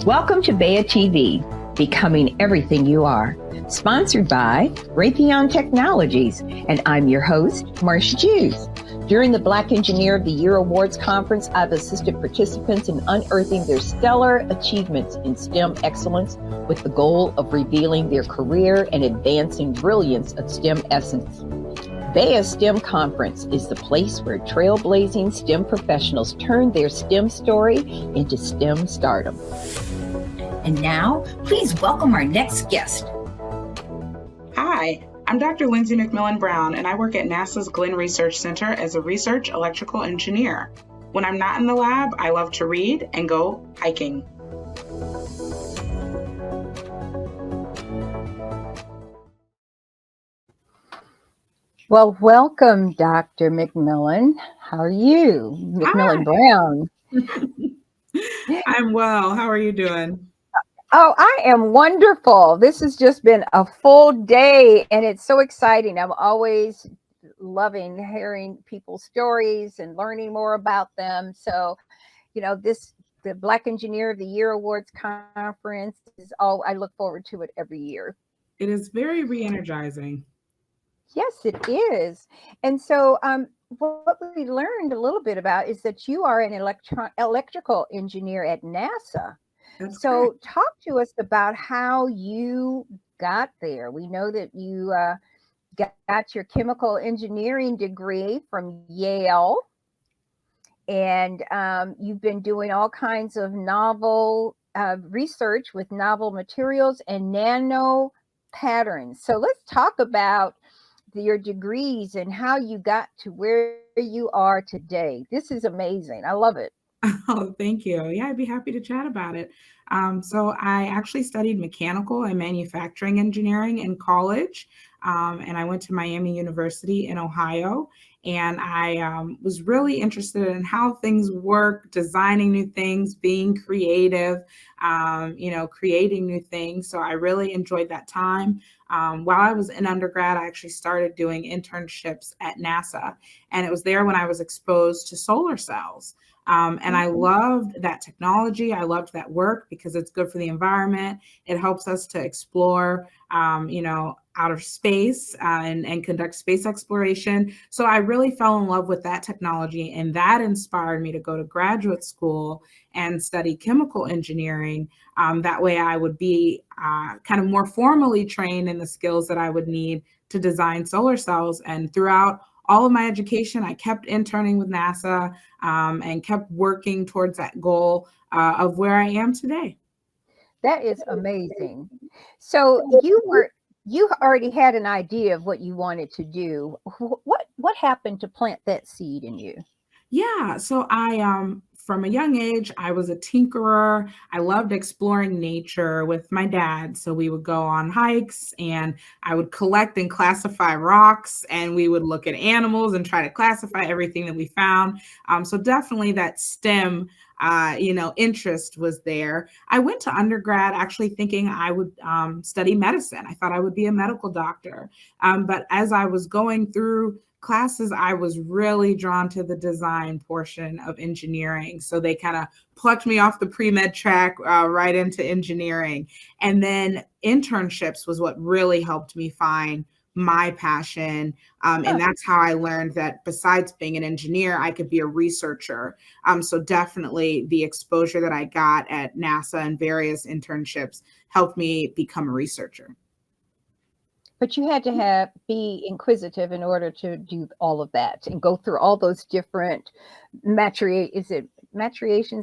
Welcome to Bea TV, Becoming Everything You Are, sponsored by Raytheon Technologies, and I'm your host, Marcia Jews. During the Black Engineer of the Year Awards Conference, I've assisted participants in unearthing their stellar achievements in STEM excellence with the goal of revealing their career and advancing brilliance of STEM essence. Bea STEM Conference is the place where trailblazing STEM professionals turn their STEM story into STEM stardom. And now, please welcome our next guest. Hi, I'm Dr. Lyndsey McMillon-Brown, and I work at NASA's Glenn Research Center as a research electrical engineer. When I'm not in the lab, I love to read and go hiking. Well, welcome, Dr. McMillon. How are you? McMillon-Brown. I'm well. How are you doing? Oh, I am wonderful. This has just been a full day, and it's so exciting. I'm always loving hearing people's stories and learning more about them. So, the Black Engineer of the Year Awards Conference I look forward to it every year. It is very re-energizing. Yes, it is. And so what we learned a little bit about is that you are an electrical engineer at NASA. That's so correct. Talk to us about how you got there. We know that you got your chemical engineering degree from Yale, and you've been doing all kinds of novel research with novel materials and nano-patterns. So let's talk about your degrees and how you got to where you are today. This is amazing. I love it. Oh, thank you. Yeah, I'd be happy to chat about it. So I actually studied mechanical and manufacturing engineering in college, and I went to Miami University in Ohio. And I was really interested in how things work, designing new things, being creative, creating new things. So I really enjoyed that time. While I was in undergrad, I actually started doing internships at NASA. And it was there when I was exposed to solar cells. And I loved that technology. I loved that work because it's good for the environment. It helps us to explore, outer space and conduct space exploration. So I really fell in love with that technology, and that inspired me to go to graduate school and study chemical engineering. That way I would be kind of more formally trained in the skills that I would need to design solar cells. And throughout all of my education, I kept interning with NASA and kept working towards that goal of where I am today. That is amazing. So you already had an idea of what you wanted to do. What happened to plant that seed in you? Yeah, so I from a young age, I was a tinkerer. I loved exploring nature with my dad. So we would go on hikes and I would collect and classify rocks, and we would look at animals and try to classify everything that we found. So definitely that STEM interest was there. I went to undergrad actually thinking I would study medicine. I thought I would be a medical doctor. But as I was going through classes, I was really drawn to the design portion of engineering. So they kind of plucked me off the pre-med track right into engineering. And then internships was what really helped me find my passion. And that's how I learned that besides being an engineer, I could be a researcher. So definitely the exposure that I got at NASA and various internships helped me become a researcher. But you had to be inquisitive in order to do all of that and go through all those different maturations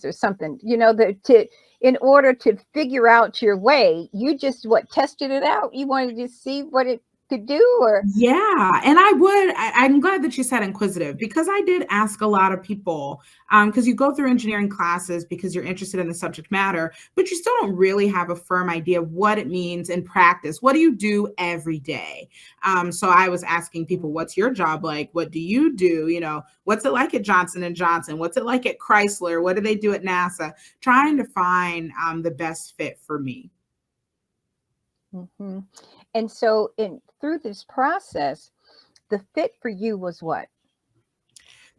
or something, in order to figure out your way. You just tested it out. You wanted to see what it could do, or yeah. And I'm glad that you said inquisitive, because I did ask a lot of people, because you go through engineering classes because you're interested in the subject matter, but you still don't really have a firm idea of what it means in practice. What do you do every day? So I was asking people, what's your job like? What do you do? What's it like at Johnson & Johnson? What's it like at Chrysler? What do they do at NASA? Trying to find the best fit for me. Mm-hmm. And so through this process, the fit for you was what?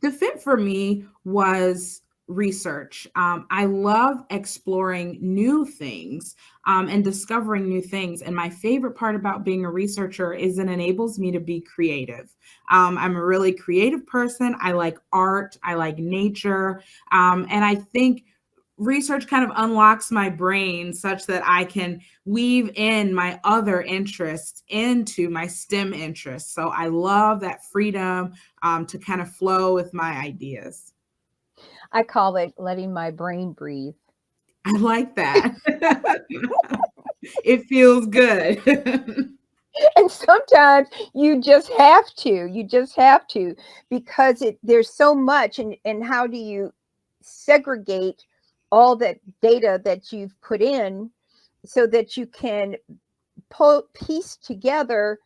The fit for me was research. I love exploring new things and discovering new things. And my favorite part about being a researcher is it enables me to be creative. I'm a really creative person. I like art. I like nature. And I think research kind of unlocks my brain such that I can weave in my other interests into my STEM interests. So I love that freedom to kind of flow with my ideas. I call it letting my brain breathe. I like that. It feels good. And sometimes you just have to, because there's so much, and how do you segregate all that data that you've put in so that you can piece together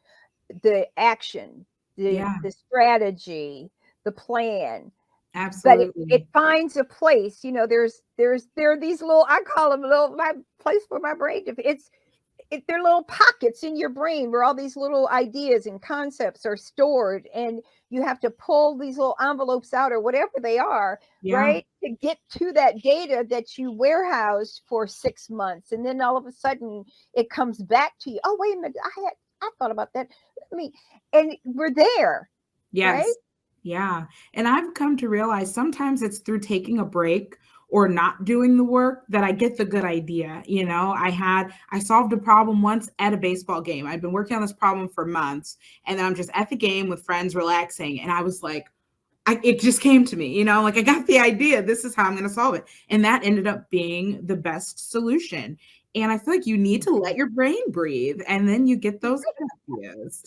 the action, Yeah, the strategy, the plan. But it absolutely. finds a place. There are these little, I call them little, my place for my brain. They're little pockets in your brain where all these little ideas and concepts are stored, and you have to pull these little envelopes out or whatever they are, Yeah. right, to get to that data that you warehoused for 6 months, and then all of a sudden it comes back to you. Oh, wait a minute, I thought about that. And we're there, right? Yes. Yeah. And I've come to realize sometimes it's through taking a break or not doing the work that I get the good idea. I solved a problem once at a baseball game. I'd been working on this problem for months, and then I'm just at the game with friends relaxing. And I was like, it just came to me, like I got the idea. This is how I'm going to solve it. And that ended up being the best solution. And I feel like you need to let your brain breathe, and then you get those ideas.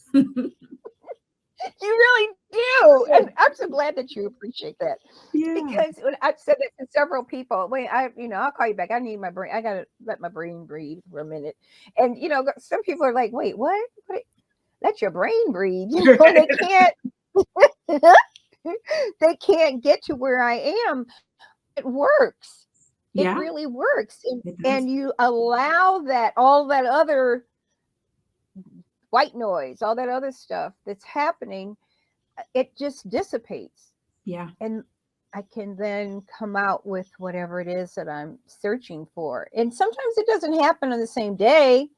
You really do. And I'm so glad that you appreciate that. Yeah. Because when I've said that to several people, wait, I'll call you back. I need my brain. I gotta let my brain breathe for a minute. And some people are like, wait, what? Let your brain breathe. They can't they can't get to where I am. It works. It Yeah, really works. And, it does. and you allow that all that other white noise, all that other stuff that's happening, it just dissipates. Yeah. And I can then come out with whatever it is that I'm searching for. And sometimes it doesn't happen on the same day.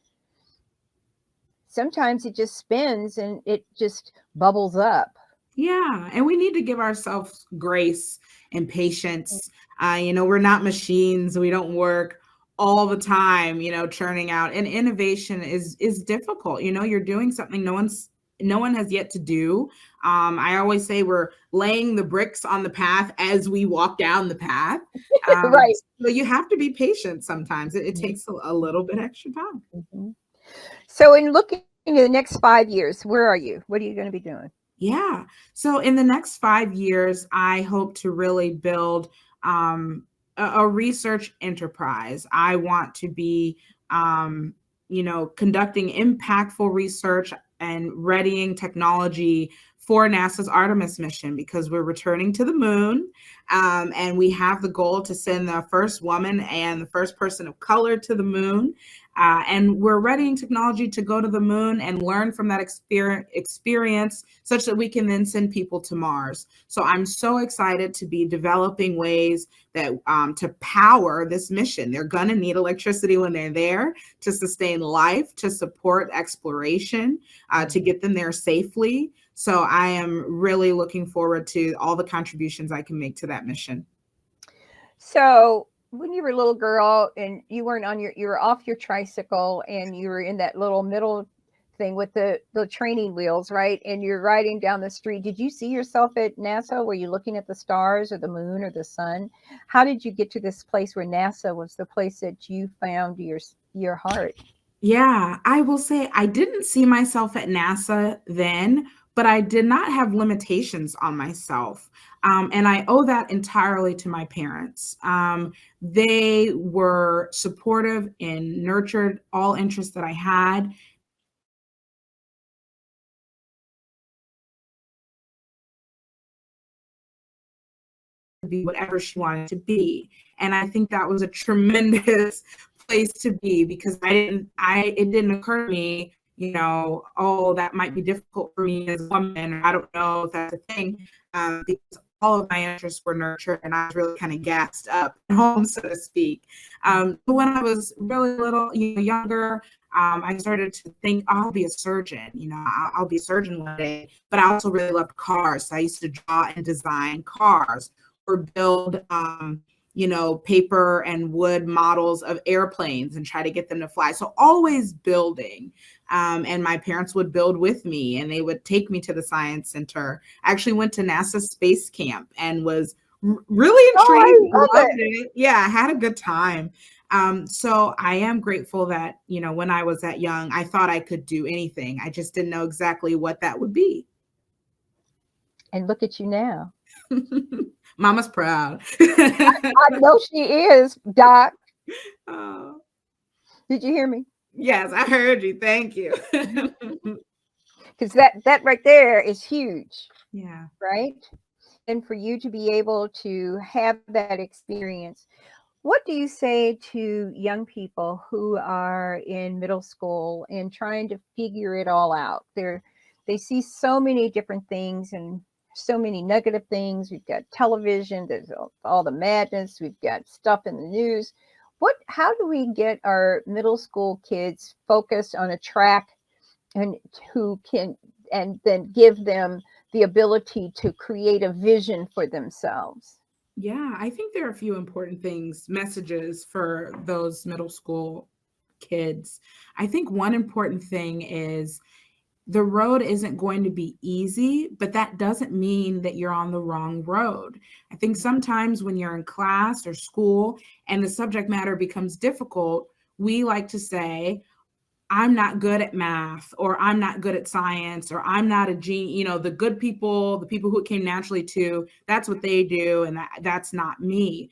Sometimes it just spins and it just bubbles up. Yeah. And we need to give ourselves grace and patience. We're not machines. We don't work all the time, churning out. And innovation is difficult. You're doing something no one has yet to do. I always say we're laying the bricks on the path as we walk down the path. Right. So you have to be patient sometimes. It Mhm. takes a little bit extra time. Mhm. So, in looking at the next 5 years, where are you? What are you going to be doing? Yeah. So in the next 5 years, I hope to really build a research enterprise. I want to be, conducting impactful research and readying technology for NASA's Artemis mission, because we're returning to the moon. And we have the goal to send the first woman and the first person of color to the moon. And we're readying technology to go to the moon and learn from that experience such that we can then send people to Mars. So I'm so excited to be developing ways that to power this mission. They're going to need electricity when they're there to sustain life, to support exploration, to get them there safely. So I am really looking forward to all the contributions I can make to that mission. So, when you were a little girl and you weren't you were off your tricycle and you were in that little middle thing with the training wheels, right? And you're riding down the street. Did you see yourself at NASA? Were you looking at the stars or the moon or the sun? How did you get to this place where NASA was the place that you found your heart? Yeah, I will say I didn't see myself at NASA then, but I did not have limitations on myself. And I owe that entirely to my parents. They were supportive and nurtured all interests that I had. Be whatever she wanted to be. And I think that was a tremendous place to be, because it didn't occur to me, oh, that might be difficult for me as a woman. I don't know if that's a thing. Because all of my interests were nurtured, and I was really kind of gassed up at home, so to speak. But when I was really little, younger, I started to think, I'll be a surgeon. I'll be a surgeon one day. But I also really loved cars. So I used to draw and design cars or build, paper and wood models of airplanes and try to get them to fly. So always building. And my parents would build with me, and they would take me to the science center. I actually went to NASA Space Camp and was really intrigued. Loved it. Yeah, I had a good time. So I am grateful that, when I was that young, I thought I could do anything. I just didn't know exactly what that would be. And look at you now. Mama's proud. I know she is, Doc. Oh. Did you hear me? Yes, I heard you. Thank you. Because that right there is huge. Yeah. Right? And for you to be able to have that experience, what do you say to young people who are in middle school and trying to figure it all out? They see so many different things and so many negative things. We've got television, there's all the madness, we've got stuff in the news. How do we get our middle school kids focused on a track and then give them the ability to create a vision for themselves? Yeah, I think there are a few important messages for those middle school kids. I think one important thing is the road isn't going to be easy, but that doesn't mean that you're on the wrong road. I think sometimes when you're in class or school and the subject matter becomes difficult, we like to say, I'm not good at math, or I'm not good at science, or I'm not a genius. The good people, the people who it came naturally to, that's what they do, and that's not me.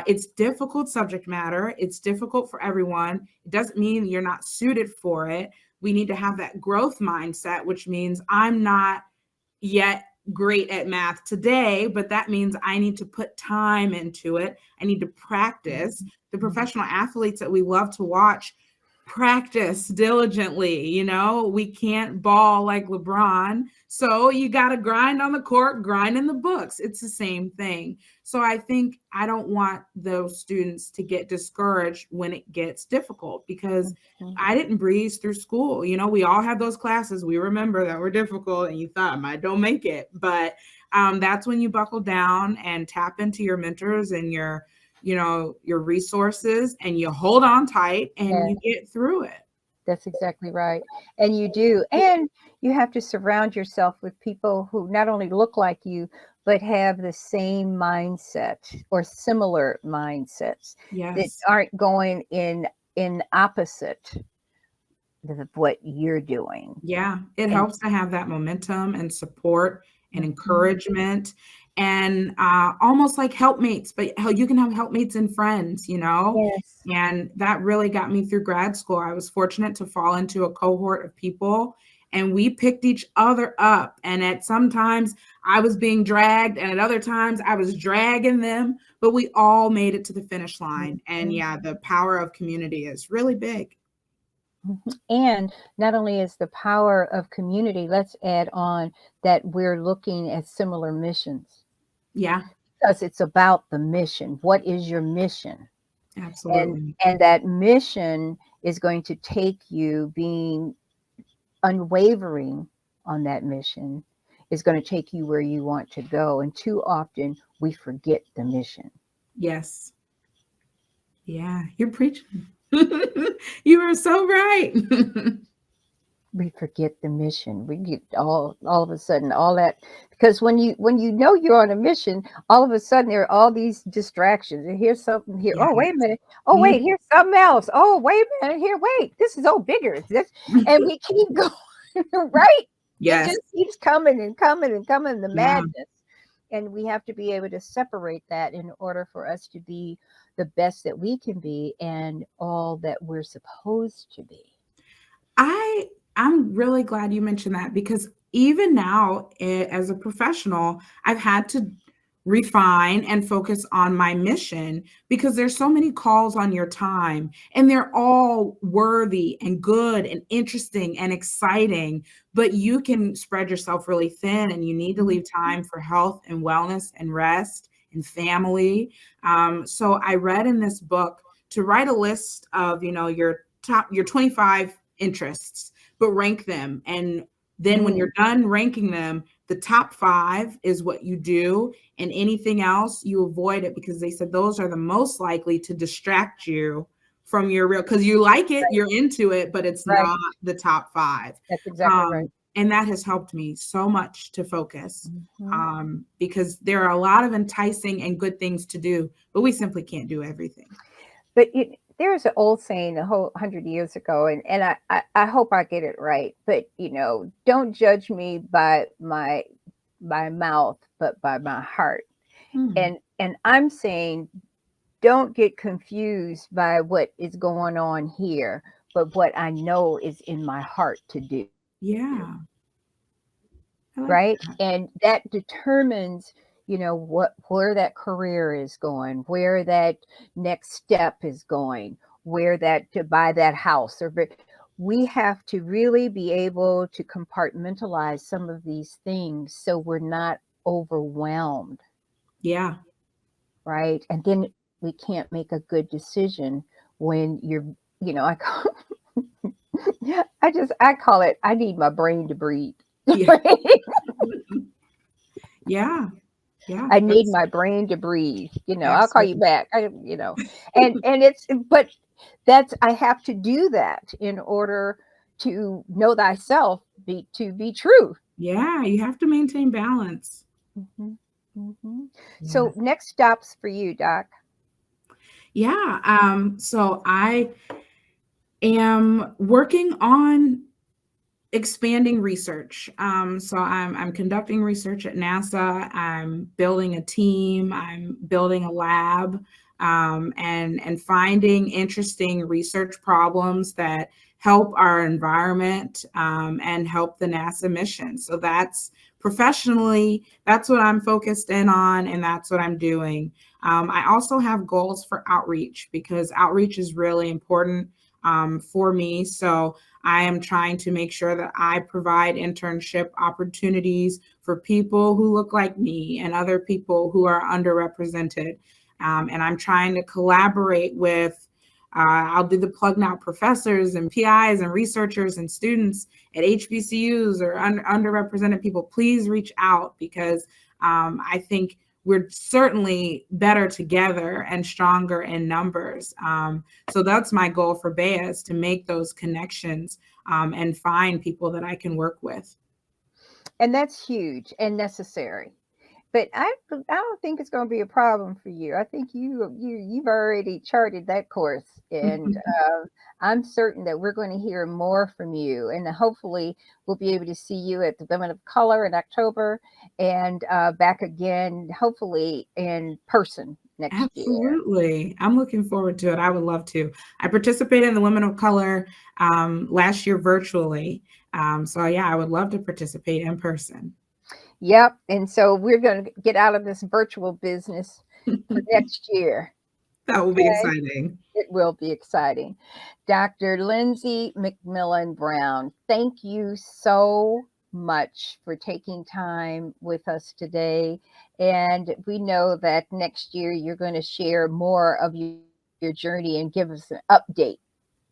It's difficult subject matter. It's difficult for everyone. It doesn't mean you're not suited for it. We need to have that growth mindset, which means I'm not yet great at math today, but that means I need to put time into it. I need to practice. The professional athletes that we love to watch practice diligently. We can't ball like LeBron. So you got to grind on the court, grind in the books. It's the same thing. So I think I don't want those students to get discouraged when it gets difficult, because I didn't breeze through school. We all had those classes we remember that were difficult, and you thought, I don't make it. But that's when you buckle down and tap into your mentors and your resources, and you hold on tight and you get through it. That's exactly right. And you do. And you have to surround yourself with people who not only look like you, but have the same mindset or similar mindsets. Yes. That aren't going in opposite of what you're doing. Yeah. It helps to have that momentum and support and encouragement. And almost like helpmates, but how you can have helpmates and friends, Yes. And that really got me through grad school. I was fortunate to fall into a cohort of people, and we picked each other up. And at sometimes I was being dragged, and at other times I was dragging them, but we all made it to the finish line. And yeah, the power of community is really big. And not only is the power of community, let's add on that we're looking at similar missions. Yeah. Because it's about the mission. What is your mission? Absolutely. And that mission is going to take you being unwavering on that mission is going to take you where you want to go. And too often we forget the mission. Yes. Yeah, you're preaching. You are so right. We forget the mission. We get all of a sudden all that, because when you know you're on a mission, all of a sudden there are all these distractions. And here's something here. Yes. Oh, wait a minute. Oh, wait, here's something else. Oh, wait a minute. Here, wait. This is bigger. This, and we keep going, right? Yes. It just keeps coming and coming and coming, the madness. And we have to be able to separate that in order for us to be the best that we can be and all that we're supposed to be. I'm really glad you mentioned that, because even now as a professional, I've had to refine and focus on my mission, because there's so many calls on your time and they're all worthy and good and interesting and exciting, but you can spread yourself really thin and you need to leave time for health and wellness and rest and family. So I read in this book to write a list of, your 25 interests, but rank them. And then when you're done ranking them, the top 5 is what you do, and anything else you avoid it, because they said those are the most likely to distract you from your real, because you like it, you're into it, but it's not the top 5. That's exactly right. And that has helped me so much to focus, because there are a lot of enticing and good things to do, but we simply can't do everything. But there's an old saying 100 years ago, and I hope I get it right, but don't judge me by my mouth, but by my heart. And I'm saying, don't get confused by what is going on here, but what I know is in my heart to do. Yeah. Right. And that determines, where that career is going, where that next step is going, where to buy that house. We have to really be able to compartmentalize some of these things so we're not overwhelmed. Yeah. Right. And then we can't make a good decision when you're, I call it, I need my brain to breathe. Yeah. Yeah. Yeah. I need my brain to breathe. I'll call you back. But I have to do that in order to know thyself to be true. Yeah. You have to maintain balance. So next stops for you, Doc. Yeah. So I am working on expanding research. So I'm conducting research at NASA. I'm building a team. I'm building a lab, and finding interesting research problems that help our environment, and help the NASA mission. So that's professionally, that's what I'm focused in on, and that's what I'm doing. I also have goals for outreach, because outreach is really important for me. So I am trying to make sure that I provide internship opportunities for people who look like me and other people who are underrepresented. And I'm trying to collaborate with, I'll do the plug now, professors and PIs and researchers and students at HBCUs or underrepresented people. Please reach out, because I think we're certainly better together and stronger in numbers. So that's my goal for BEA, is to make those connections, and find people that I can work with. And that's huge and necessary. But I don't think it's going to be a problem for you. I think you've already charted that course, and I'm certain that we're going to hear more from you. And hopefully, we'll be able to see you at the Women of Color in October, and back again, hopefully in person next year. Absolutely, I'm looking forward to it. I would love to. I participated in the Women of Color last year virtually. So yeah, I would love to participate in person. Yep. And so we're going to get out of this virtual business for next year. That will be exciting. It will be exciting. Dr. Lyndsey McMillon-Brown, thank you so much for taking time with us today. And we know that next year you're going to share more of your journey and give us an update.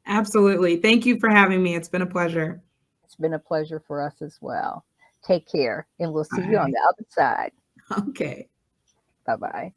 Absolutely. Thank you for having me. It's been a pleasure. It's been a pleasure for us as well. Take care, and we'll see you on the other side. Okay. Bye-bye.